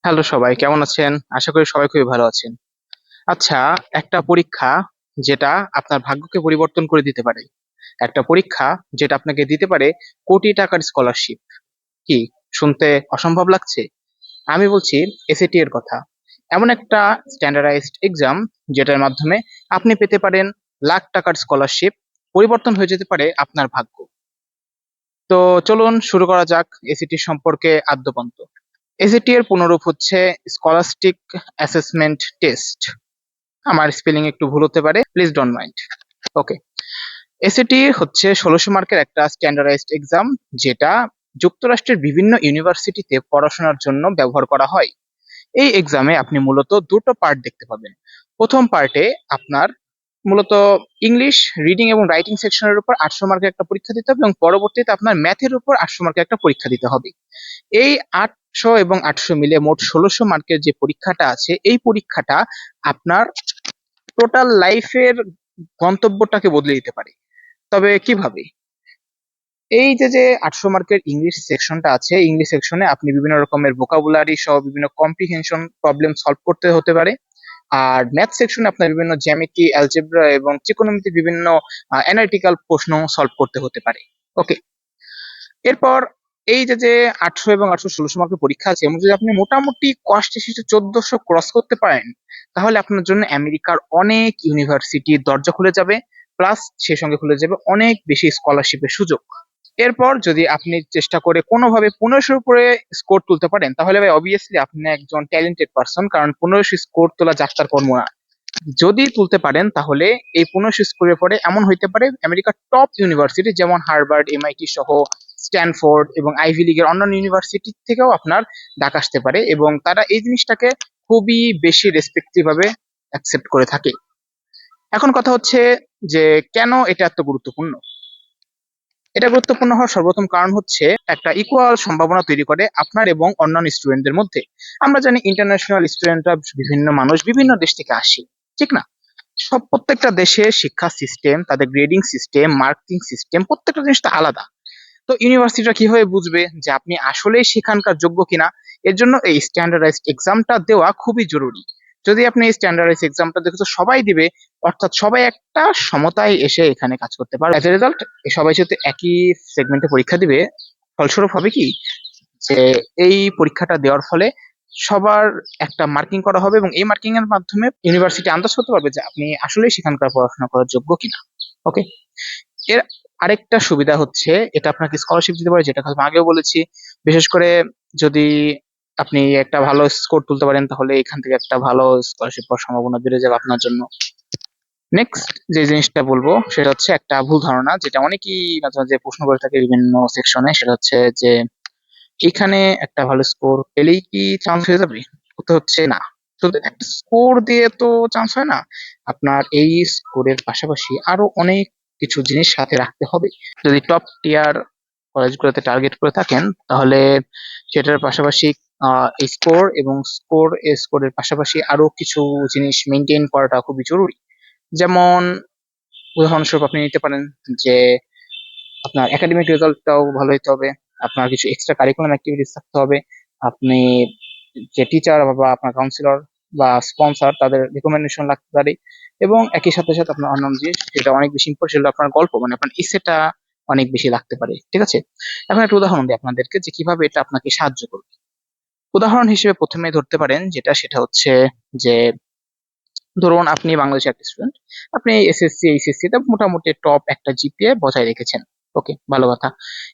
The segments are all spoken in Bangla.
হ্যালো সবাই, কেমন আছেন? আশা করি সবাই খুবই ভালো আছেন। আচ্ছা, একটা পরীক্ষা যেটা আপনার ভাগ্যকে পরিবর্তন করে দিতে পারে। একটা পরীক্ষা যেটা আপনাকে দিতে পারে কোটি টাকার স্কলারশিপ। কি শুনতে অসম্ভব লাগছে? আমি বলছি এসএটি এর কথা। এমন একটা স্ট্যান্ডার্ডাইজড এক্সাম যেটার মাধ্যমে আপনি পেতে পারেন লাখ টাকার স্কলারশিপ। পরিবর্তন হয়ে যেতে পারে আপনার ভাগ্য। তো চলুন শুরু করা যাক এসএটি সম্পর্কে আদ্যোপান্ত। এসএটি এর পুনরূপ হচ্ছে স্কলাস্টিক অ্যাসেসমেন্ট টেস্ট। আমার স্পেলিং একটু ভুল হতে পারে, please don't mind. Okay. SAT হচ্ছে ১৬০০ মার্কের একটা স্ট্যান্ডার্ডাইজড এক্সাম, যেটা যুক্তরাষ্ট্রের বিভিন্ন ইউনিভার্সিটিতে পড়াশোনার জন্য ব্যবহার করা হয়। এই এক্সামে আপনি মূলত দুটো পার্ট দেখতে পাবেন। প্রথম পার্টে আপনার মূলত ইংলিশ রিডিং এবং রাইটিং সেকশনের উপর ৮০০ মার্কের একটা পরীক্ষা দিতে হবে, এবং পরবর্তীতে আপনার ম্যাথের উপর ৮০০ মার্কের একটা পরীক্ষা দিতে হবে। এই ৮০০ এবং ৮০০ মিলে মোট ১৬০০ মার্কের যে পরীক্ষাটা আছে, এই পরীক্ষাটা আপনার টোটাল লাইফের গন্তব্যটাকে বদলে দিতে পারে। তবে কিভাবে? এই যে ৮০০ মার্কের ইংলিশ সেকশনটা আছে, ইংলিশ সেকশনে আপনি বিভিন্ন রকমের ভোকাবুলারি সহ বিভিন্ন কম্প্রিহেনশন প্রবলেম সলভ করতে হতে পারে। আর ম্যাথ সেকশনে আপনার বিভিন্ন জ্যামিতি, অ্যালজেব্রা এবং ত্রিকোণমিতির বিভিন্ন অ্যানালিটিক্যাল প্রশ্ন সলভ করতে হতে পারে। ওকে। এরপর এই যে ৮০০ এবং ৮১৬ মার্কের পরীক্ষা আছে, এবং যদি আপনি মোটামুটি কষ্ট শেষে ১৪০০ ক্রস করতে পারেন, তাহলে আপনার জন্য আমেরিকার অনেক ইউনিভার্সিটির দরজা খুলে যাবে, প্লাস সেই সঙ্গে খুলে যাবে অনেক বেশি স্কলারশিপের সুযোগ। এরপর যদি আপনি চেষ্টা করে কোনোভাবে ১৫০০ উপরে স্কোর তুলতে পারেন, তাহলে ভাই অবভিয়াসলি আপনি একজন ট্যালেন্টেড পারসন, কারণ ১৫০০ স্কোর তোলা যাত্রার কর্ম না। যদি তুলতে পারেন তাহলে এই ১৫০০ স্কোরের পরে এমন হইতে পারে আমেরিকার টপ ইউনিভার্সিটি যেমন হার্ভার্ড, এমআইটি সহ স্ট্যানফোর্ড এবং আইভি লিগের অন্যান্য ইউনিভার্সিটি থেকেও আপনার ডাক আসতে পারে, এবং তারা এই জিনিসটাকে খুবই বেশি রেসপেক্টিভ ভাবে অ্যাকসেপ্ট করে থাকে। এখন কথা হচ্ছে যে কেন এটা এত গুরুত্বপূর্ণ? এটা গুরুত্বপূর্ণ হওয়ার সর্বপ্রথম কারণ হচ্ছে একটা ইকুয়াল সম্ভাবনা তৈরি করে আপনার এবং অন্যান্য স্টুডেন্টদের মধ্যে। আমরা জানি ইন্টারন্যাশনাল স্টুডেন্টরা বিভিন্ন মানুষ বিভিন্ন দেশ থেকে আসে, ঠিক না? প্রত্যেকটা দেশের শিক্ষা সিস্টেম, তাদের গ্রেডিং সিস্টেম, মার্কিং সিস্টেম, প্রত্যেকটা জিনিস তো আলাদা। তো ইউনিভার্সিটিটা কিভাবে বুঝবে যে আপনি আসলেই সেখানকার যোগ্য কিনা? এর জন্য এই স্ট্যান্ডার্ডাইজড এক্সামটা দেওয়া খুবই জরুরি। যদি আপনি এই স্ট্যান্ডার্ডাইজড এক্সামটা দেখে তো সবাই দিবে, অর্থাৎ সবাই একটা সমতায় এসে এখানে কাজ করতে পারবে। অ্যাজ এ রেজাল্ট সবাই যেহেতু একই সেগমেন্টে পরীক্ষা দিবে, ফলস্বরূপ হবে কি যে এই পরীক্ষাটা দেওয়ার ফলে সবার একটা মার্কিং করা হবে, এবং এই মার্কিং এর মাধ্যমে ইউনিভার্সিটি আন্দাজ করতে পারবে যে আপনি আসলেই সেখানকার পড়াশোনা করার যোগ্য কিনা। ওকে। এর আরেকটা সুবিধা হচ্ছে এটা আপনাকে স্কলারশিপ দিতে পারে, যেটা কথা আমি আগেও বলেছি। বিশেষ করে যদি আপনি একটা ভালো স্কোর তুলতে পারেন, তাহলে এখান থেকে একটা ভালো স্কলারশিপ পাওয়ার সম্ভাবনা বেড়ে যাবে আপনার জন্য। নেক্সট যে জিনিসটা বলবো সেটা হচ্ছে একটা ভুল ধারণা, যেটা অনেকেই মাঝে মাঝে প্রশ্ন করে থাকে বিভিন্ন সেকশনে। সেটা হচ্ছে যে এখানে একটা ভালো স্কোর পেলেই কি চান্স হয়ে যাবে? তো হচ্ছে না। শুধু একটা স্কোর দিয়ে তো চান্স হয় না। আপনার এই স্কোরের পাশাপাশি আরো অনেক কিছু জিনিস সাথে রাখতে হবে। যদি টপ টিয়ার কলেজগুলোতে টার্গেট করে থাকেন, তাহলে সেটার পাশাপাশি এই স্কোর এবং স্কোরের পাশাপাশি আরো কিছু জিনিস মেনটেন করাটা খুবই জরুরি। যেমন উদাহরণস্বরূপ আপনি নিতে পারেন যে আপনার একাডেমিক রেজাল্টটাও ভালো হইতে হবে, আপনার কিছু এক্সট্রা কারিকুলাম অ্যাক্টিভিটিস থাকতে হবে, আপনি যে টিচার বা আপনার কাউন্সিলর বা স্পন্সর তাদের রিকমেন্ডেশন লাগতে পারে, এবং একই সাথে সাথে আপনার অন্যান্য জিনিস যেটা অনেক বেশি ইম্পর্টেন্ট সেটা আপনার গল্প মানে আপনার ইসেটা অনেক বেশি লাগতে পারে। ঠিক আছে? এখন একটা উদাহরণ দিই আপনাদেরকে যে কিভাবে এটা আপনাকে সাহায্য করবে। উদাহরণ হিসেবে প্রথমে ধরতে পারেন সেটা হচ্ছে যে ধরুন আপনি বাংলাদেশের একটা স্টুডেন্ট, আপনি এসএসসি এইচএসসি তে মোটামুটি টপ একটা জিপিএ বজায় রেখেছেন। ওকে, ভালো কথা।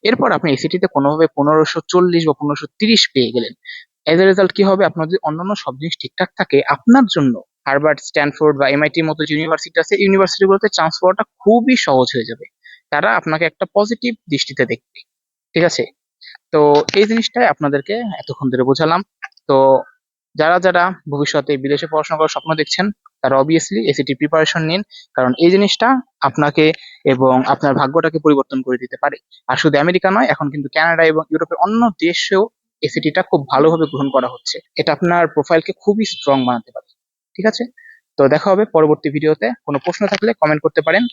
এরপর আপনি এসিটি তে কোনোভাবে ১৫৪০ বা ১৫৩০ পেয়ে গেলেন। এজ এ রেজাল্ট কি হবে? আপনার যদি অন্যান্য সব জিনিস ঠিকঠাক থাকে, আপনার জন্য হার্ভার্ড, স্ট্যানফোর্ড বা এমআইটির মতো যে ইউনিভার্সিটি আছে, ইউনিভার্সিটি গুলোতে চান্স পাওয়াটা খুবই সহজ হয়ে যাবে। তারা আপনাকে একটা পজিটিভ দৃষ্টিতে দেখবে। ঠিক আছে? তো এই জিনিসটাই আপনাদেরকে এতক্ষণ ধরে বোঝালাম। তো যারা ভবিষ্যতে বিদেশে পড়াশোনা করার স্বপ্ন দেখছেন, তারা অবভিয়াসলি এসএটি প্রিপারেশন নিন, কারণ এই জিনিসটা আপনাকে এবং আপনার ভাগ্যটাকে পরিবর্তন করে দিতে পারে। আর শুধু আমেরিকা নয়, এখন কিন্তু কানাডা এবং ইউরোপের অন্য দেশেও এসএটিটা খুব ভালোভাবে গ্রহণ করা হচ্ছে। এটা আপনার প্রোফাইলকে খুবই স্ট্রং বানাতে পারে। ঠিক আছে? তো দেখা হবে পরবর্তী ভিডিওতে। কোনো প্রশ্ন থাকলে কমেন্ট করতে পারেন।